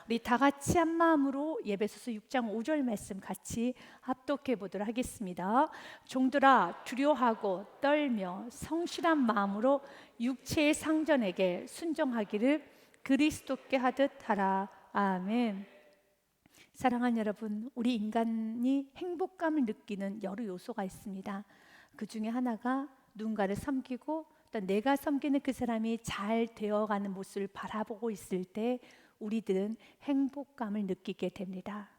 우리 다 같이 한 마음으로 에베소서 6장 5절 말씀 같이 합독해 보도록 하겠습니다. 종들아 두려워하고 떨며 성실한 마음으로 육체의 상전에게 순종하기를 그리스도께 하듯 하라. 아멘. 사랑하는 여러분, 우리 인간이 행복감을 느끼는 여러 요소가 있습니다. 그 중에 하나가 누군가를 섬기고 또 내가 섬기는 그 사람이 잘 되어가는 모습을 바라보고 있을 때 우리들은 행복감을 느끼게 됩니다.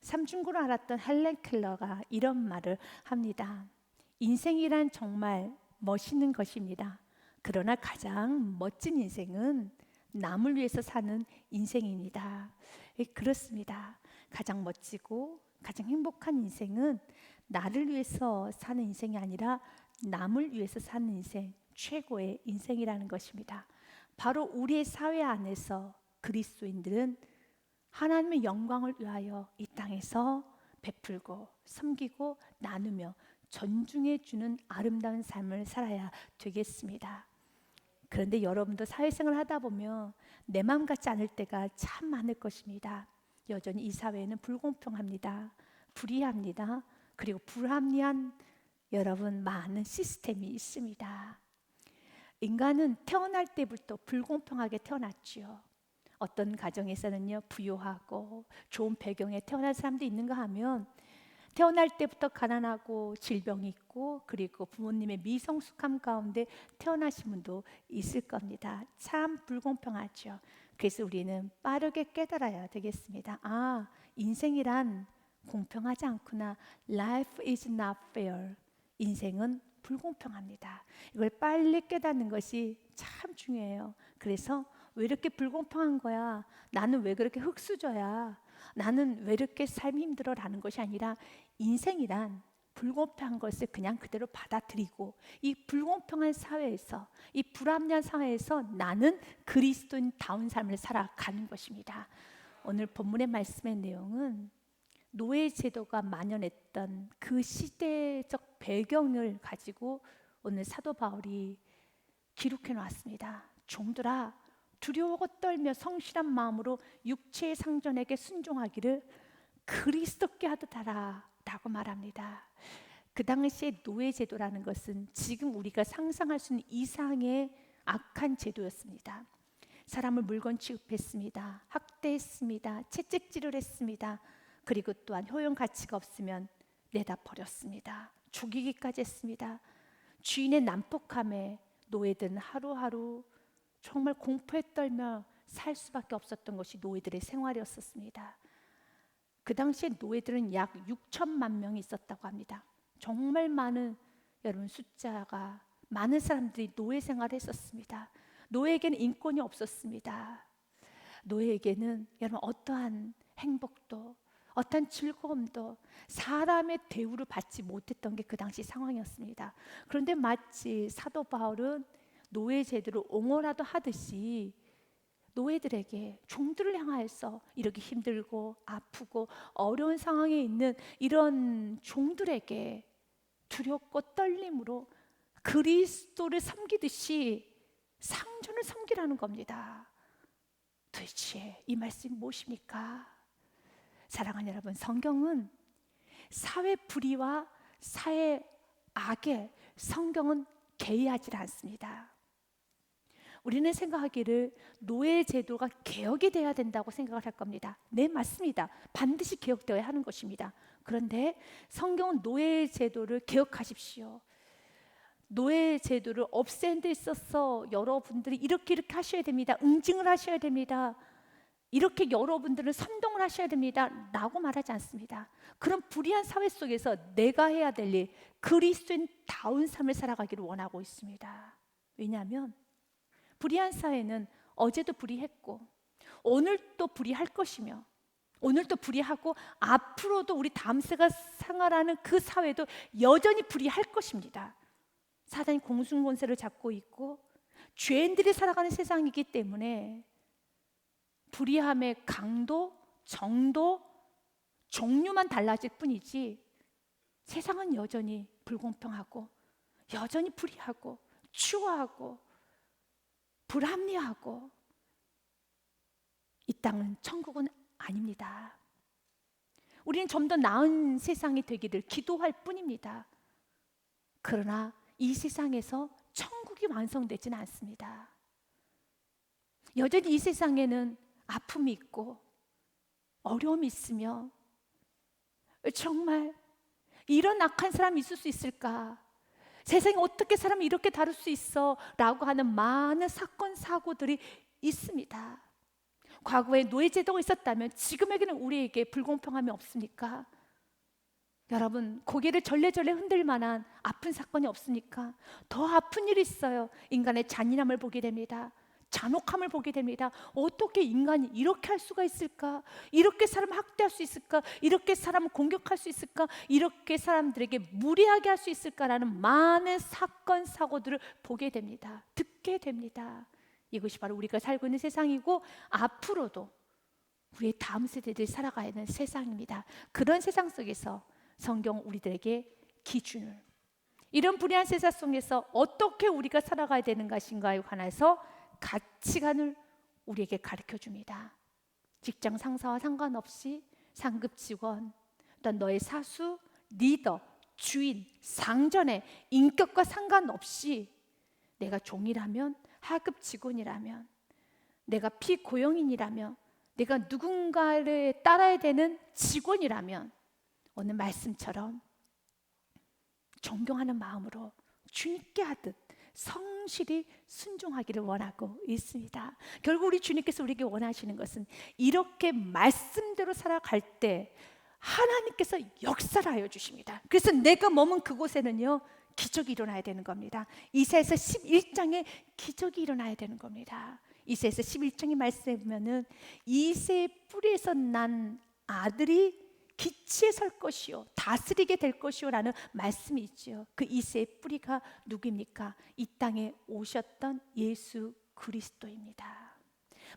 삼중고를 알았던 헬렌 켈러가 이런 말을 합니다. 인생이란 정말 멋있는 것입니다. 그러나 가장 멋진 인생은 남을 위해서 사는 인생입니다. 그렇습니다. 가장 멋지고 가장 행복한 인생은 나를 위해서 사는 인생이 아니라 남을 위해서 사는 인생, 최고의 인생이라는 것입니다. 바로 우리의 사회 안에서 그리스도인들은 하나님의 영광을 위하여 이 땅에서 베풀고 섬기고 나누며 존중해 주는 아름다운 삶을 살아야 되겠습니다. 그런데 여러분도 사회생활을 하다 보면 내 마음 같지 않을 때가 참 많을 것입니다. 여전히 이 사회는 불공평합니다. 불의합니다. 그리고 불합리한 여러분 많은 시스템이 있습니다. 인간은 태어날 때부터 불공평하게 태어났지요. 어떤 가정에서는요 부유하고 좋은 배경에 태어난 사람도 있는가 하면 태어날 때부터 가난하고 질병이 있고 그리고 부모님의 미성숙함 가운데 태어나신 분도 있을 겁니다. 참 불공평하죠. 그래서 우리는 빠르게 깨달아야 되겠습니다. 아, 인생이란 공평하지 않구나. Life is not fair. 인생은 불공평합니다. 이걸 빨리 깨닫는 것이 참 중요해요. 그래서 왜 이렇게 불공평한 거야? 나는 왜 그렇게 흙수저야? 나는 왜 이렇게 삶이 힘들어? 라는 것이 아니라 인생이란 불공평한 것을 그냥 그대로 받아들이고 이 불공평한 사회에서 이 불합리한 사회에서 나는 그리스도인다운 삶을 살아가는 것입니다. 오늘 본문의 말씀의 내용은 노예 제도가 만연했던 그 시대적 배경을 가지고 오늘 사도 바울이 기록해 놨습니다. 종들아 두려워하고 떨며 성실한 마음으로 육체의 상전에게 순종하기를 그리스도께 하듯 하라 라고 말합니다. 그 당시에 노예 제도라는 것은 지금 우리가 상상할 수 있는 이상의 악한 제도였습니다. 사람을 물건 취급했습니다. 학대했습니다. 채찍질을 했습니다. 그리고 또한 효용 가치가 없으면 내다 버렸습니다. 죽이기까지 했습니다. 주인의 난폭함에 노예들은 하루하루 정말 공포에 떨며 살 수밖에 없었던 것이 노예들의 생활이었습니다. 그 당시에 노예들은 약 6천만 명이 있었다고 합니다. 정말 많은 여러분 숫자가 많은 사람들이 노예 생활을 했었습니다. 노예에게는 인권이 없었습니다. 노예에게는 여러분 어떠한 행복도 어떤 즐거움도 사람의 대우를 받지 못했던 게 그 당시 상황이었습니다. 그런데 마치 사도 바울은 노예 제도를 옹호라도 하듯이 노예들에게 종들을 향하여서 이렇게 힘들고 아프고 어려운 상황에 있는 이런 종들에게 두렵고 떨림으로 그리스도를 섬기듯이 상전을 섬기라는 겁니다. 도대체 이 말씀이 무엇입니까? 사랑하는 여러분, 성경은 사회 불의와 사회 악에 성경은 개의하지 않습니다. 우리는 생각하기를 노예 제도가 개혁이 돼야 된다고 생각을 할 겁니다. 네, 맞습니다. 반드시 개혁되어야 하는 것입니다. 그런데 성경은 노예 제도를 개혁하십시오. 노예 제도를 없앤 데 있어서 여러분들이 이렇게 하셔야 됩니다. 응징을 하셔야 됩니다. 이렇게 여러분들은 선동을 하셔야 됩니다 라고 말하지 않습니다. 그런 불의한 사회 속에서 내가 해야 될 일, 그리스도인다운 삶을 살아가기를 원하고 있습니다. 왜냐하면 불의한 사회는 어제도 불의했고 오늘도 불의할 것이며 오늘도 불의하고 앞으로도 우리 다음 세가 생활하는 그 사회도 여전히 불의할 것입니다. 사단이 공승권세를 잡고 있고 죄인들이 살아가는 세상이기 때문에 불의함의 강도, 정도, 종류만 달라질 뿐이지 세상은 여전히 불공평하고 여전히 불의하고 추하고 불합리하고 이 땅은 천국은 아닙니다. 우리는 좀 더 나은 세상이 되기를 기도할 뿐입니다. 그러나 이 세상에서 천국이 완성되지는 않습니다. 여전히 이 세상에는 아픔이 있고 어려움이 있으며, 정말 이런 악한 사람이 있을 수 있을까? 세상에 어떻게 사람을 이렇게 다룰 수 있어? 라고 하는 많은 사건, 사고들이 있습니다. 과거에 노예제도가 있었다면 지금에게는 우리에게 불공평함이 없습니까? 여러분, 고개를 절레절레 흔들 만한 아픈 사건이 없습니까? 더 아픈 일이 있어요. 인간의 잔인함을 보게 됩니다. 잔혹함을 보게 됩니다. 어떻게 인간이 이렇게 할 수가 있을까? 이렇게 사람을 학대할 수 있을까? 이렇게 사람을 공격할 수 있을까? 이렇게 사람들에게 무리하게 할 수 있을까라는 많은 사건, 사고들을 보게 됩니다. 듣게 됩니다. 이것이 바로 우리가 살고 있는 세상이고, 앞으로도 우리의 다음 세대들이 살아가야 하는 세상입니다. 그런 세상 속에서 성경 우리들에게 기준을, 이런 불의한 세상 속에서 어떻게 우리가 살아가야 되는 것인가에 관해서 가치관을 우리에게 가르쳐 줍니다. 직장 상사와 상관없이 상급 직원, 또한 너의 사수, 리더, 주인, 상전의 인격과 상관없이 내가 종이라면, 하급 직원이라면, 내가 피고용인이라면, 내가 누군가를 따라야 되는 직원이라면 오늘 말씀처럼 존경하는 마음으로 주님께 하듯 성실히 순종하기를 원하고 있습니다. 결국 우리 주님께서 우리에게 원하시는 것은 이렇게 말씀대로 살아갈 때 하나님께서 역사를 하여 주십니다. 그래서 내가 머문 그곳에는요, 기적이 일어나야 되는 겁니다. 이사야서 11장에 기적이 일어나야 되는 겁니다. 이사야서 11장의 말씀에 보면은 이새의 뿌리에서 난 아들이 기치에 설 것이요 다스리게 될 것이요 라는 말씀이 있죠. 그 이새의 뿌리가 누구입니까? 이 땅에 오셨던 예수 그리스도입니다.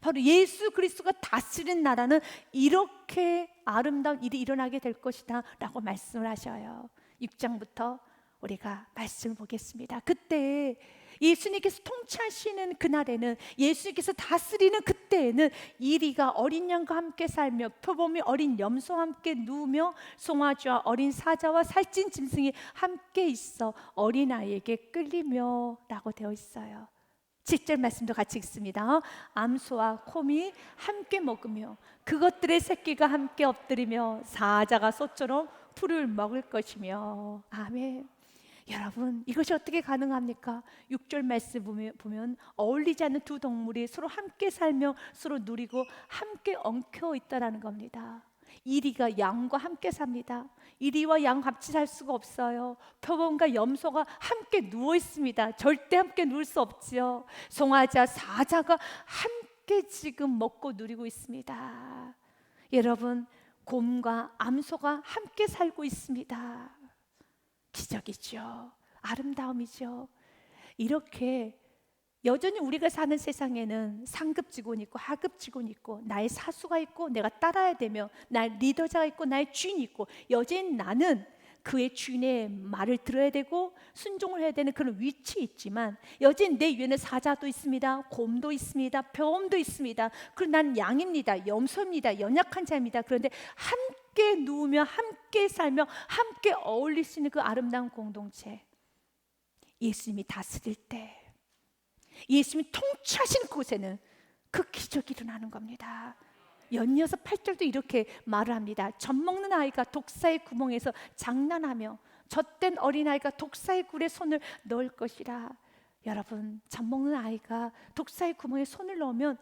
바로 예수 그리스도가 다스리는 나라는 이렇게 아름다운 일이 일어나게 될 것이다 라고 말씀을 하셔요. 6장부터 우리가 말씀을 보겠습니다. 그때 예수님께서 통치하시는 그날에는, 예수님께서 다스리는 그때에는 이리가 어린 양과 함께 살며 표범이 어린 염소와 함께 누우며 송아지와 어린 사자와 살찐 짐승이 함께 있어 어린아이에게 끌리며 라고 되어 있어요. 7절 말씀도 같이 읽습니다. 암소와 곰이 함께 먹으며 그것들의 새끼가 함께 엎드리며 사자가 소처럼 풀을 먹을 것이며. 아멘. 여러분, 이것이 어떻게 가능합니까? 6절 말씀 보면 어울리지 않는 두 동물이 서로 함께 살며 서로 누리고 함께 엉켜 있다라는 겁니다. 이리가 양과 함께 삽니다. 이리와 양 같이 살 수가 없어요. 표범과 염소가 함께 누워 있습니다. 절대 함께 누울 수 없지요. 송아지와 사자가 함께 지금 먹고 누리고 있습니다. 여러분, 곰과 암소가 함께 살고 있습니다. 기적이죠. 아름다움이죠. 이렇게 여전히 우리가 사는 세상에는 상급 직원이 있고 하급 직원이 있고 나의 사수가 있고 내가 따라야 되며 나의 리더자가 있고 나의 주인이 있고, 여전히 나는 그의 주인의 말을 들어야 되고 순종을 해야 되는 그런 위치에 있지만, 여전히 내 위에는 사자도 있습니다. 곰도 있습니다. 표범도 있습니다. 그리고 난 양입니다. 염소입니다. 연약한 자입니다. 그런데 함께 누우며 함께 살며 함께 어울릴 수 있는 그 아름다운 공동체, 예수님이 다스릴 때, 예수님이 통치하신 곳에는 그 기적이 일어나는 겁니다. 연이어서 8절도 이렇게 말을 합니다. 젖먹는 아이가 독사의 구멍에서 장난하며 젖된 어린아이가 독사의 굴에 손을 넣을 것이라. 여러분, 젖먹는 아이가 독사의 구멍에 손을 넣으면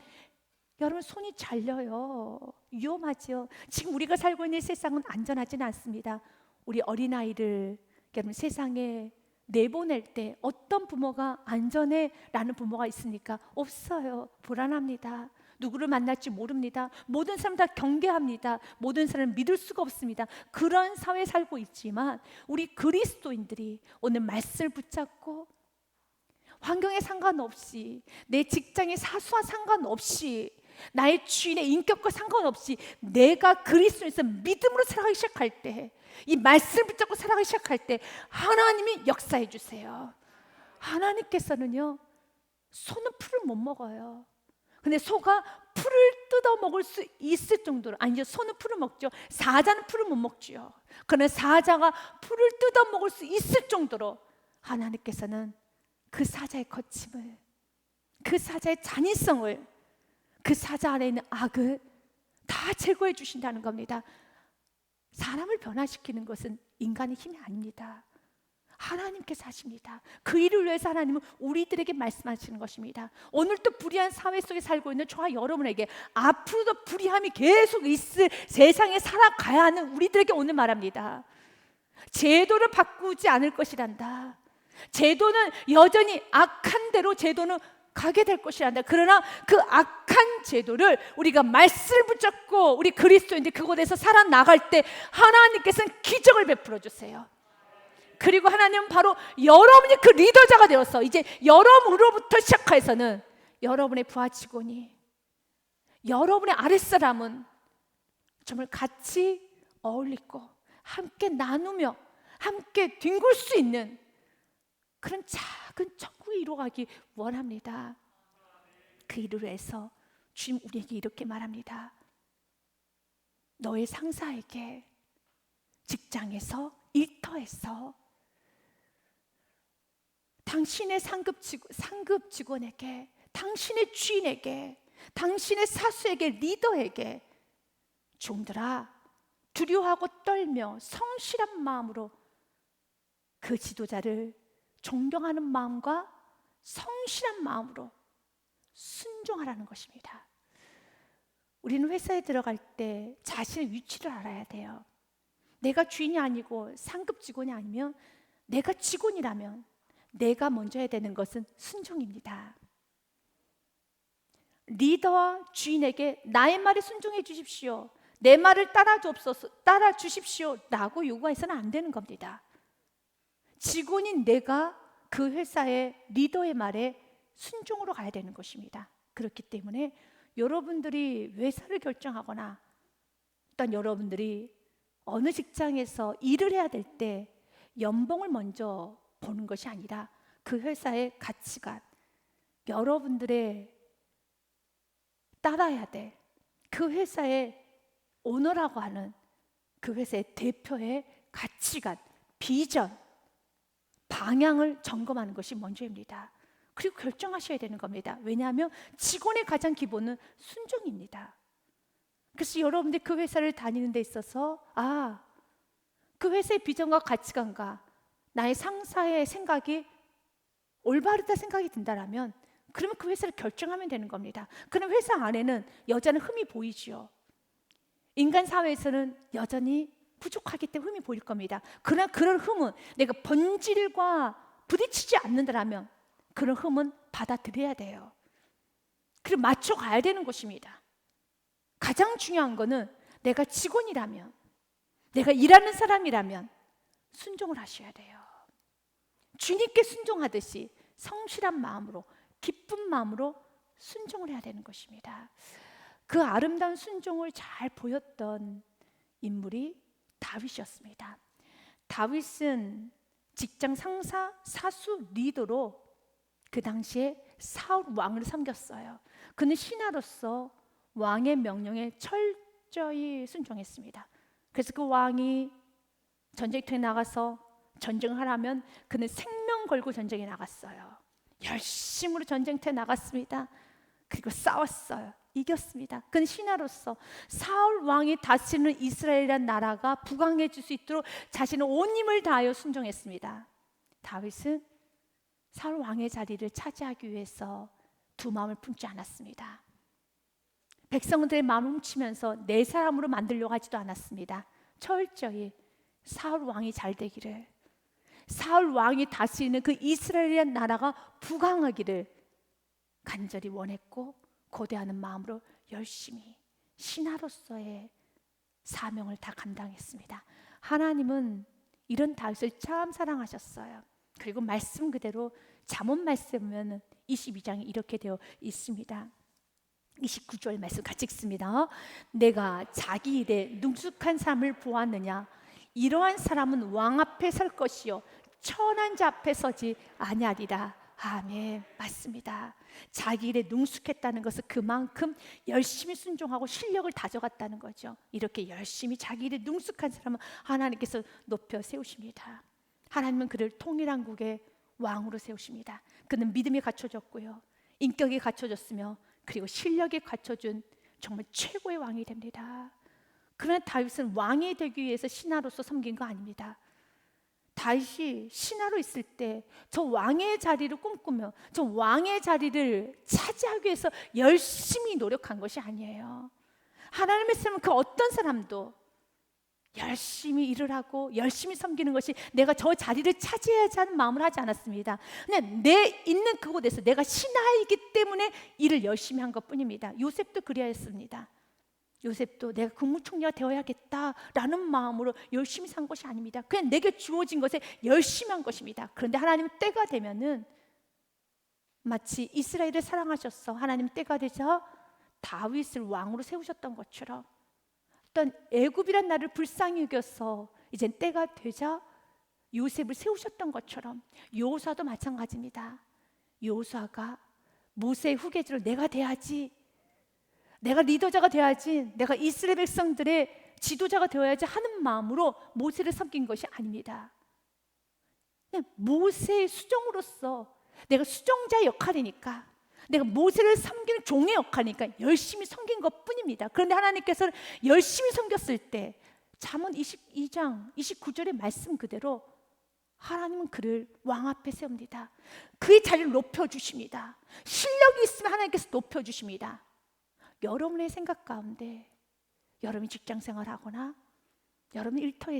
여러분 손이 잘려요. 위험하죠. 지금 우리가 살고 있는 세상은 안전하지는 않습니다. 우리 어린아이를 여러분 세상에 내보낼 때 어떤 부모가 안전해 라는 부모가 있습니까? 없어요. 불안합니다. 누구를 만날지 모릅니다. 모든 사람 다 경계합니다. 모든 사람을 믿을 수가 없습니다. 그런 사회에 살고 있지만 우리 그리스도인들이 오늘 말씀을 붙잡고 환경에 상관없이, 내 직장의 사수와 상관없이, 나의 주인의 인격과 상관없이 내가 그리스도에서 믿음으로 살아가기 시작할 때, 이 말씀을 붙잡고 살아가기 시작할 때 하나님이 역사해 주세요. 하나님께서는요, 소는 풀을 못 먹어요. 근데 소가 풀을 뜯어 먹을 수 있을 정도로, 아니죠, 소는 풀을 먹죠. 사자는 풀을 못 먹지요. 그러나 사자가 풀을 뜯어 먹을 수 있을 정도로 하나님께서는 그 사자의 거침을, 그 사자의 잔인성을, 그 사자 안에 있는 악을 다 제거해 주신다는 겁니다. 사람을 변화시키는 것은 인간의 힘이 아닙니다. 하나님께서 하십니다. 그 일을 위해서 하나님은 우리들에게 말씀하시는 것입니다. 오늘도 불의한 사회 속에 살고 있는 저와 여러분에게, 앞으로도 불의함이 계속 있을 세상에 살아가야 하는 우리들에게 오늘 말합니다. 제도를 바꾸지 않을 것이란다. 제도는 여전히 악한 대로 제도는 가게 될 것이란다. 그러나 그 악한 제도를 우리가 말씀을 붙잡고 우리 그리스도인들 그곳에서 살아나갈 때 하나님께서는 기적을 베풀어 주세요. 그리고 하나님은 바로 여러분이 그 리더자가 되어서 이제 여러분으로부터 시작해서는 여러분의 부하 직원이, 여러분의 아랫사람은 정말 같이 어울리고 함께 나누며 함께 뒹굴 수 있는 그런 작은 천국이 이루어가기 원합니다. 그 일을 위해서 주님 우리에게 이렇게 말합니다. 너의 상사에게, 직장에서, 일터에서, 당신의 상급 직원에게, 당신의 주인에게, 당신의 사수에게, 리더에게, 종들아 두려워하고 떨며 성실한 마음으로 그 지도자를 존경하는 마음과 성실한 마음으로 순종하라는 것입니다. 우리는 회사에 들어갈 때 자신의 위치를 알아야 돼요. 내가 주인이 아니고 상급 직원이 아니면, 내가 직원이라면 내가 먼저 해야 되는 것은 순종입니다. 리더와 주인에게 나의 말에 순종해 주십시오, 내 말을 따라 주십시오 라고 요구해서는 안 되는 겁니다. 직원인 내가 그 회사의 리더의 말에 순종으로 가야 되는 것입니다. 그렇기 때문에 여러분들이 회사를 결정하거나 또한 여러분들이 어느 직장에서 일을 해야 될 때 연봉을 먼저 보는 것이 아니라 그 회사의 가치관, 여러분들의 따라야 될 그 회사의 오너라고 하는 그 회사의 대표의 가치관, 비전, 방향을 점검하는 것이 먼저입니다. 그리고 결정하셔야 되는 겁니다. 왜냐하면 직원의 가장 기본은 순종입니다. 그래서 여러분들 그 회사를 다니는 데 있어서 그 회사의 비전과 가치관과 나의 상사의 생각이 올바르다 생각이 든다라면 그러면 그 회사를 결정하면 되는 겁니다. 그럼 회사 안에는 여자는 흠이 보이지요. 인간 사회에서는 여전히 부족하기 때문에 흠이 보일 겁니다. 그러나 그런 흠은 내가 본질과 부딪히지 않는다면 그런 흠은 받아들여야 돼요. 그리고 맞춰가야 되는 것입니다. 가장 중요한 거는 내가 직원이라면, 내가 일하는 사람이라면 순종을 하셔야 돼요. 주님께 순종하듯이 성실한 마음으로, 기쁜 마음으로 순종을 해야 되는 것입니다. 그 아름다운 순종을 잘 보였던 인물이 다윗이었습니다. 다윗은 직장 상사, 사수, 리더로 그 당시에 사울 왕을 섬겼어요. 그는 신하로서 왕의 명령에 철저히 순종했습니다. 그래서 그 왕이 전쟁터에 나가서 전쟁하라면 그는 생명 걸고 전쟁에 나갔어요. 열심으로 전쟁터에 나갔습니다. 그리고 싸웠어요. 이겼습니다. 그는 신하로서 사울 왕이 다스리는 이스라엘이라는 나라가 부강해질 수 있도록 자신의 온 힘을 다하여 순종했습니다. 다윗은 사울 왕의 자리를 차지하기 위해서 두 마음을 품지 않았습니다. 백성들의 마음을 훔치면서 내 사람으로 만들려고 하지도 않았습니다. 철저히 사울 왕이 잘 되기를, 사울 왕이 다스리는 그 이스라엘이라는 나라가 부강하기를 간절히 원했고 고대하는 마음으로 열심히 신하로서의 사명을 다 감당했습니다. 하나님은 이런 다윗을 참 사랑하셨어요. 그리고 말씀 그대로 잠언 말씀은 22장에 이렇게 되어 있습니다. 29절 말씀 같이 읽습니다. 내가 자기 일에 능숙한 사람을 보았느냐? 이러한 사람은 왕 앞에 설 것이요 천한 자 앞에 서지 아니하리라. 아멘. 맞습니다. 자기 일에 능숙했다는 것은 그만큼 열심히 순종하고 실력을 다져갔다는 거죠. 이렇게 열심히 자기 일에 능숙한 사람은 하나님께서 높여 세우십니다. 하나님은 그를 통일한 국의 왕으로 세우십니다. 그는 믿음이 갖춰졌고요, 인격이 갖춰졌으며, 그리고 실력이 갖춰준 정말 최고의 왕이 됩니다. 그러나 다윗은 왕이 되기 위해서 신하로서 섬긴 거 아닙니다. 다윗이 신하로 있을 때 저 왕의 자리를 꿈꾸며 저 왕의 자리를 차지하기 위해서 열심히 노력한 것이 아니에요. 하나님의 사람은 그 어떤 사람도 열심히 일을 하고 열심히 섬기는 것이 내가 저 자리를 차지해야지 하는 마음을 하지 않았습니다. 그냥 내 있는 그곳에서 내가 신하이기 때문에 일을 열심히 한 것뿐입니다. 요셉도 그리하였습니다. 요셉도 내가 국무총리가 되어야겠다라는 마음으로 열심히 산 것이 아닙니다. 그냥 내게 주어진 것에 열심히 한 것입니다. 그런데 하나님 때가 되면은 마치 이스라엘을 사랑하셔서 하나님 때가 되자 다윗을 왕으로 세우셨던 것처럼, 어떤 애굽이란 나를 불쌍히 여겨서 이젠 때가 되자 요셉을 세우셨던 것처럼 여호수아도 마찬가지입니다. 여호수아가 모세의 후계자로 내가 돼야지, 내가 리더자가 돼야지, 내가 이스라엘 백성들의 지도자가 되어야지 하는 마음으로 모세를 섬긴 것이 아닙니다. 모세의 수종으로서 내가 수종자의 역할이니까, 내가 모세를 섬기는 종의 역할이니까 열심히 섬긴 것뿐입니다. 그런데 하나님께서는 열심히 섬겼을 때 잠언 22장 29절의 말씀 그대로 하나님은 그를 왕 앞에 세웁니다. 그의 자리를 높여주십니다. 실력이 있으면 하나님께서 높여주십니다. 여러분의 생각 가운데 여러분이 직장생활 하거나 여러분이 일터에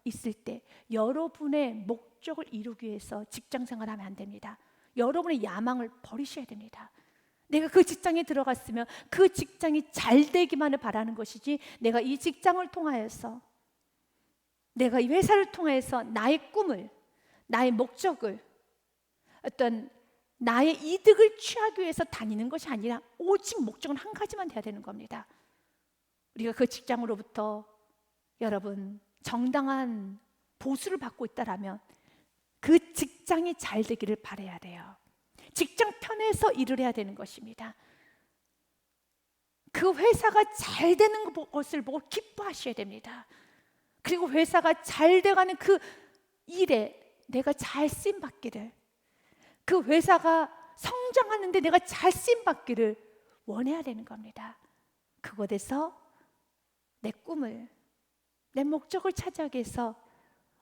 있을 때 여러분의 목적을 이루기 위해서 직장생활 하면 안 됩니다. 여러분의 야망을 버리셔야 됩니다. 내가 그 직장에 들어갔으면 그 직장이 잘 되기만을 바라는 것이지, 내가 이 직장을 통하여서, 내가 이 회사를 통해서 나의 꿈을, 나의 목적을, 어떤 나의 이득을 취하기 위해서 다니는 것이 아니라 오직 목적은 한 가지만 돼야 되는 겁니다. 우리가 그 직장으로부터 여러분 정당한 보수를 받고 있다라면 그 직장이 잘 되기를 바라야 돼요. 직장 편에서 일을 해야 되는 것입니다. 그 회사가 잘 되는 것을 보고 기뻐하셔야 됩니다. 그리고 회사가 잘 돼가는 그 일에 내가 잘 쓰임 받기를, 그 회사가 성장하는데 내가 잘 쓰임 받기를 원해야 되는 겁니다. 그곳에서 내 꿈을, 내 목적을 찾아가기 위해서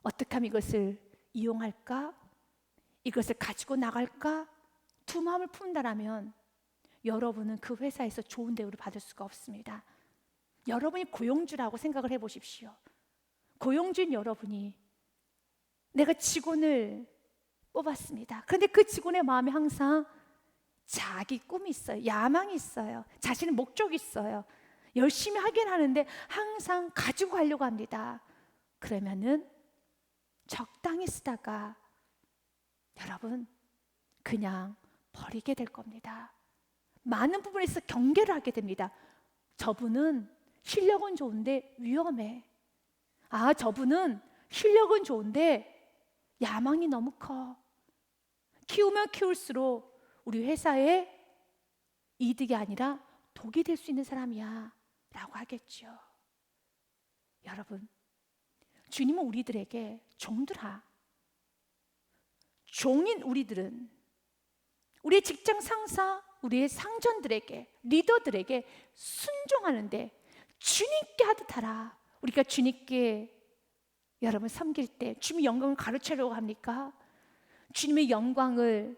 어떻게 하면 이것을 이용할까? 이것을 가지고 나갈까? 두 마음을 품는다면 여러분은 그 회사에서 좋은 대우를 받을 수가 없습니다. 여러분이 고용주라고 생각을 해보십시오. 고용주인 여러분이 내가 직원을 뽑았습니다. 그런데 그 직원의 마음에 항상 자기 꿈이 있어요. 야망이 있어요. 자신의 목적이 있어요. 열심히 하긴 하는데 항상 가지고 가려고 합니다. 그러면은 적당히 쓰다가 여러분 그냥 버리게 될 겁니다. 많은 부분에서 경계를 하게 됩니다. 저분은 실력은 좋은데 위험해. 아, 저분은 실력은 좋은데 야망이 너무 커. 키우면 키울수록 우리 회사에 이득이 아니라 독이 될 수 있는 사람이야 라고 하겠죠. 여러분, 주님은 우리들에게 종들아, 종인 우리들은 우리의 직장 상사, 우리의 상전들에게, 리더들에게 순종하는데 주님께 하듯 하라. 우리가 주님께 여러분 섬길 때 주님의 영광을 가르치려고 합니까? 주님의 영광을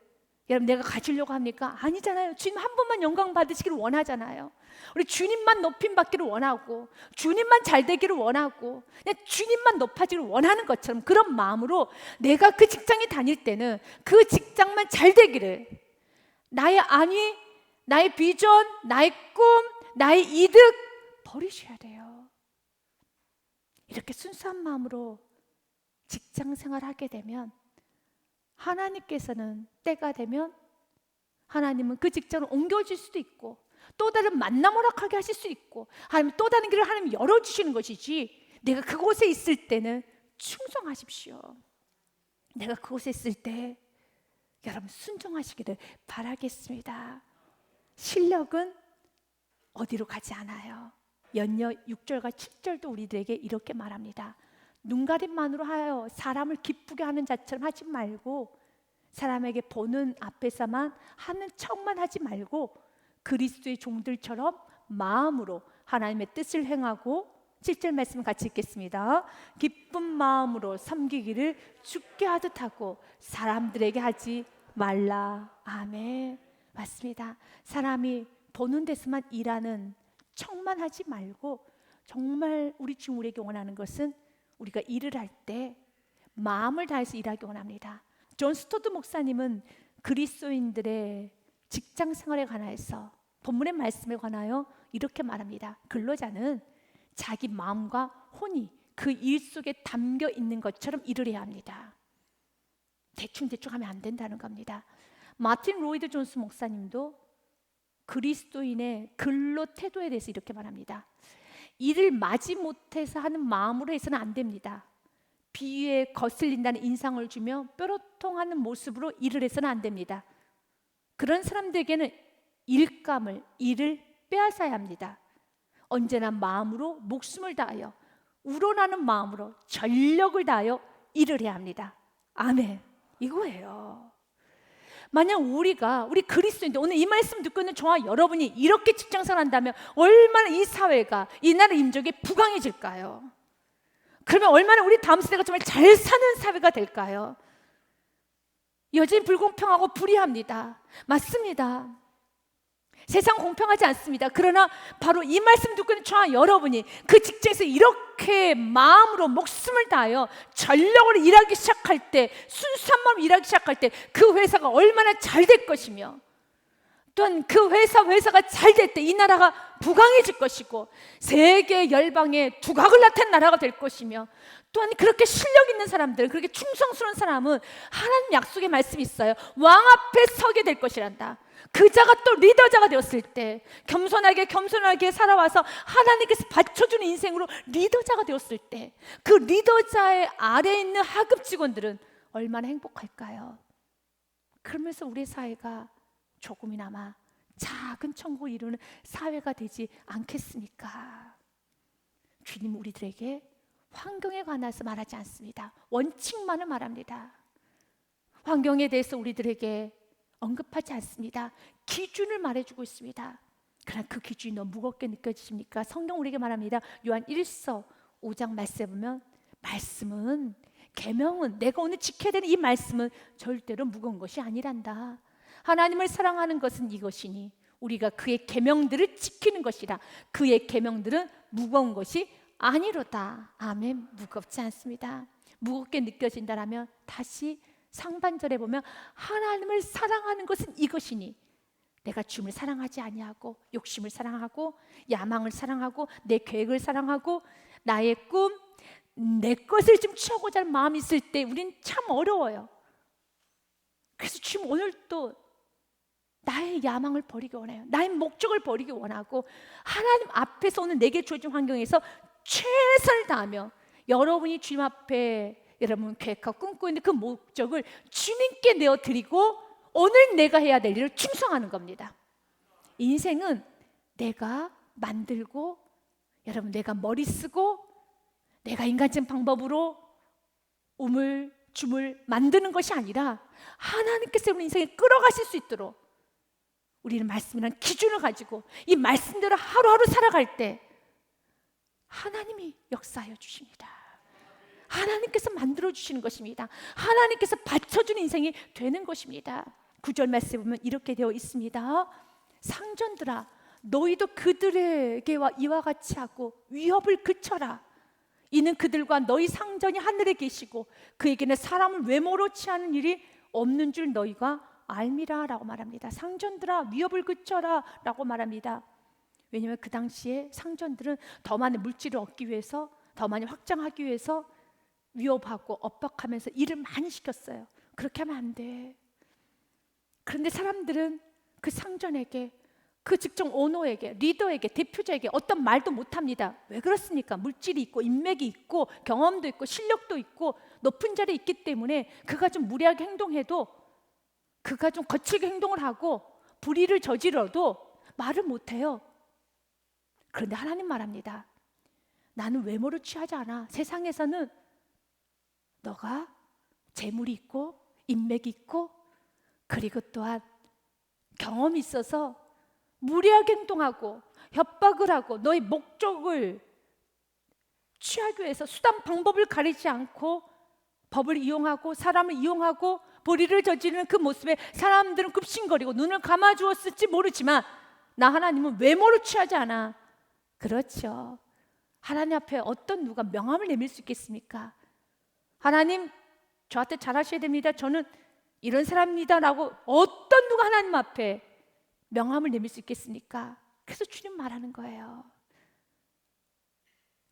여러분 내가 가지려고 합니까? 아니잖아요. 주님 한 번만 영광 받으시기를 원하잖아요. 우리 주님만 높임 받기를 원하고, 주님만 잘 되기를 원하고, 그냥 주님만 높아지기를 원하는 것처럼 그런 마음으로 내가 그 직장에 다닐 때는 그 직장만 잘 되기를, 나의 안위, 나의 비전, 나의 꿈, 나의 이득 버리셔야 돼요. 이렇게 순수한 마음으로 직장 생활하게 되면 하나님께서는 때가 되면 하나님은 그 직장을 옮겨줄 수도 있고 또 다른 만남 허락하게 하실 수 있고 하나님 또 다른 길을 하나님 열어주시는 것이지, 내가 그곳에 있을 때는 충성하십시오. 내가 그곳에 있을 때 여러분 순종하시기를 바라겠습니다. 실력은 어디로 가지 않아요. 연여 6절과 7절도 우리들에게 이렇게 말합니다. 눈가림만으로 하여 사람을 기쁘게 하는 자처럼 하지 말고, 사람에게 보는 앞에서만 하는 척만 하지 말고 그리스도의 종들처럼 마음으로 하나님의 뜻을 행하고, 7절 말씀 같이 읽겠습니다. 기쁜 마음으로 섬기기를 주께 하듯 하고 사람들에게 하지 말라. 아멘. 맞습니다. 사람이 보는 데서만 일하는 척만 하지 말고, 정말 우리 주 우리에게 원하는 것은 우리가 일을 할 때 마음을 다해서 일하기 원합니다. 존 스토드 목사님은 그리스도인들의 직장 생활에 관하여서 본문의 말씀에 관하여 이렇게 말합니다. 근로자는 자기 마음과 혼이 그 일 속에 담겨 있는 것처럼 일을 해야 합니다. 대충 하면 안 된다는 겁니다. 마틴 로이드 존스 목사님도 그리스도인의 근로 태도에 대해서 이렇게 말합니다. 일을 마지못해서 하는 마음으로 해서는 안 됩니다. 비위에 거슬린다는 인상을 주며 뾰로통하는 모습으로 일을 해서는 안 됩니다. 그런 사람들에게는 일을 빼앗아야 합니다. 언제나 마음으로 목숨을 다하여 우러나는 마음으로 전력을 다하여 일을 해야 합니다. 아멘. 이거예요. 만약 우리 그리스도인데 오늘 이 말씀 듣고 있는 저와 여러분이 이렇게 직장생활 한다면 얼마나 이 사회가, 이 나라 민족이 부강해질까요? 그러면 얼마나 우리 다음 세대가 정말 잘 사는 사회가 될까요? 여전히 불공평하고 불의합니다. 맞습니다. 세상 공평하지 않습니다. 그러나 바로 이 말씀 듣고 있는 저와 여러분이 그 직장에서 이렇게 마음으로 목숨을 다하여 전력으로 일하기 시작할 때, 순수한 마음으로 일하기 시작할 때 그 회사가 얼마나 잘 될 것이며, 또한 그 회사가 잘 될 때 이 나라가 부강해질 것이고 세계 열방에 두각을 나타낸 나라가 될 것이며, 또한 그렇게 실력 있는 사람들, 그렇게 충성스러운 사람은 하나님 약속의 말씀이 있어요. 왕 앞에 서게 될 것이란다. 그 자가 또 리더자가 되었을 때 겸손하게 살아와서 하나님께서 받쳐주는 인생으로 리더자가 되었을 때 그 리더자의 아래에 있는 하급 직원들은 얼마나 행복할까요? 그러면서 우리 사회가 조금이나마 작은 천국을 이루는 사회가 되지 않겠습니까? 주님 우리들에게 환경에 관해서 말하지 않습니다. 원칙만을 말합니다. 환경에 대해서 우리들에게 언급하지 않습니다. 기준을 말해주고 있습니다. 그러나 그 기준이 너무 무겁게 느껴지십니까? 성경 우리에게 말합니다. 요한 1서 5장 말씀에 보면 말씀은, 계명은, 내가 오늘 지켜야 되는 이 말씀은 절대로 무거운 것이 아니란다. 하나님을 사랑하는 것은 이것이니 우리가 그의 계명들을 지키는 것이라. 그의 계명들은 무거운 것이 아니로다. 아멘. 무겁지 않습니다. 무겁게 느껴진다라면 다시 상반절에 보면 하나님을 사랑하는 것은 이것이니 내가 주님을 사랑하지 아니하고 욕심을 사랑하고 야망을 사랑하고 내 계획을 사랑하고 나의 꿈, 내 것을 좀 취하고자 하는 마음이 있을 때 우린 참 어려워요. 그래서 주님 오늘 또 나의 야망을 버리기 원해요. 나의 목적을 버리기 원하고 하나님 앞에서 오늘 내게 주어진 환경에서 최선을 다하며 여러분이 주님 앞에 여러분 계획하고 꿈꾸고 있는 그 목적을 주님께 내어드리고 오늘 내가 해야 될 일을 충성하는 겁니다. 인생은 내가 만들고 여러분 내가 머리 쓰고 내가 인간적인 방법으로 우물쭈물 만드는 것이 아니라 하나님께서 우리 인생에 끌어가실 수 있도록 우리는 말씀이라는 기준을 가지고 이 말씀대로 하루하루 살아갈 때 하나님이 역사하여 주십니다. 하나님께서 만들어주시는 것입니다. 하나님께서 받쳐주는 인생이 되는 것입니다. 9절 말씀에 보면 이렇게 되어 있습니다. 상전들아 너희도 그들에게와 이와 같이 하고 위협을 그쳐라. 이는 그들과 너희 상전이 하늘에 계시고 그에게는 사람을 외모로 취하는 일이 없는 줄 너희가 알미라 라고 말합니다. 상전들아 위협을 그쳐라 라고 말합니다. 왜냐하면 그 당시에 상전들은 더 많은 물질을 얻기 위해서, 더 많이 확장하기 위해서 위협하고 압박하면서 일을 많이 시켰어요. 그렇게 하면 안 돼. 그런데 사람들은 그 상전에게, 그 직종 오너에게, 리더에게, 대표자에게 어떤 말도 못합니다. 왜 그렇습니까? 물질이 있고 인맥이 있고 경험도 있고 실력도 있고 높은 자리에 있기 때문에 그가 좀 무례하게 행동해도 그가 좀 거칠게 행동을 하고 불의를 저질러도 말을 못해요. 그런데 하나님 말합니다. 나는 외모를 취하지 않아. 세상에서는 너가 재물이 있고 인맥이 있고 그리고 또한 경험이 있어서 무례하게 행동하고 협박을 하고 너의 목적을 취하기 위해서 수단 방법을 가리지 않고 법을 이용하고 사람을 이용하고 불의를 저지르는 그 모습에 사람들은 급신거리고 눈을 감아주었을지 모르지만 나 하나님은 외모를 취하지 않아. 그렇죠. 하나님 앞에 어떤 누가 명함을 내밀 수 있겠습니까? 하나님 저한테 잘하셔야 됩니다. 저는 이런 사람입니다 라고 어떤 누가 하나님 앞에 명함을 내밀 수 있겠습니까? 그래서 주님 말하는 거예요.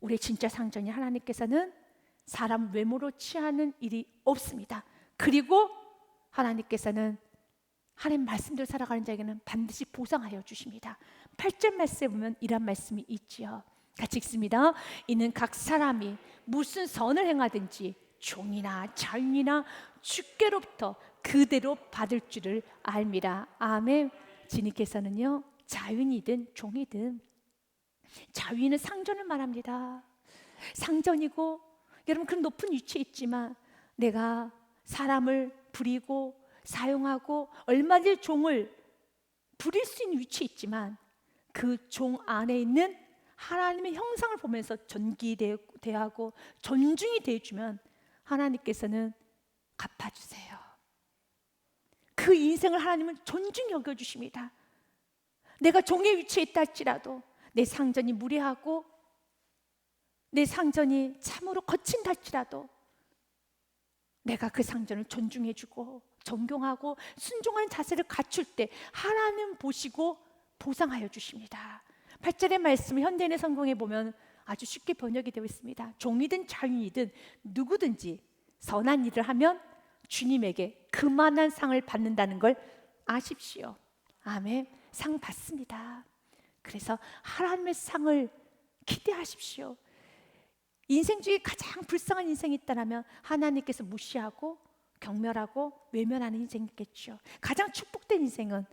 우리의 진짜 상전이 하나님께서는 사람 외모로 취하는 일이 없습니다. 그리고 하나님께서는 하나님 말씀대로 살아가는 자에게는 반드시 보상하여 주십니다. 8절 말씀에 보면 이런 말씀이 있지요. 같이 읽습니다. 이는 각 사람이 무슨 선을 행하든지 종이나 자유이나 주께로부터 그대로 받을 줄을 알미라. 아멘. 주님께서는요, 자유이든 종이든, 자유인은 상전을 말합니다. 상전이고 여러분 그런 높은 위치에 있지만 내가 사람을 부리고 사용하고 얼마든지 종을 부릴 수 있는 위치에 있지만 그 종 안에 있는 하나님의 형상을 보면서 존귀대하고 존중이 되어주면 하나님께서는 갚아주세요. 그 인생을 하나님은 존중히 여겨주십니다. 내가 종의 위치에 있다 할지라도 내 상전이 무례하고 내 상전이 참으로 거친다 할지라도 내가 그 상전을 존중해주고 존경하고 순종하는 자세를 갖출 때 하나님 보시고 보상하여 주십니다. 8절의 말씀을 현대인의 성경에 보면 아주 쉽게 번역이 되어 있습니다. 종이든 자유이든 누구든지 선한 일을 하면 주님에게 그만한 상을 받는다는 걸 아십시오. 아멘. 상 받습니다. 그래서 하나님의 상을 기대하십시오. 인생 중에 가장 불쌍한 인생이 있다면 하나님께서 무시하고 경멸하고 외면하는 인생이겠죠. 가장 축복된 인생은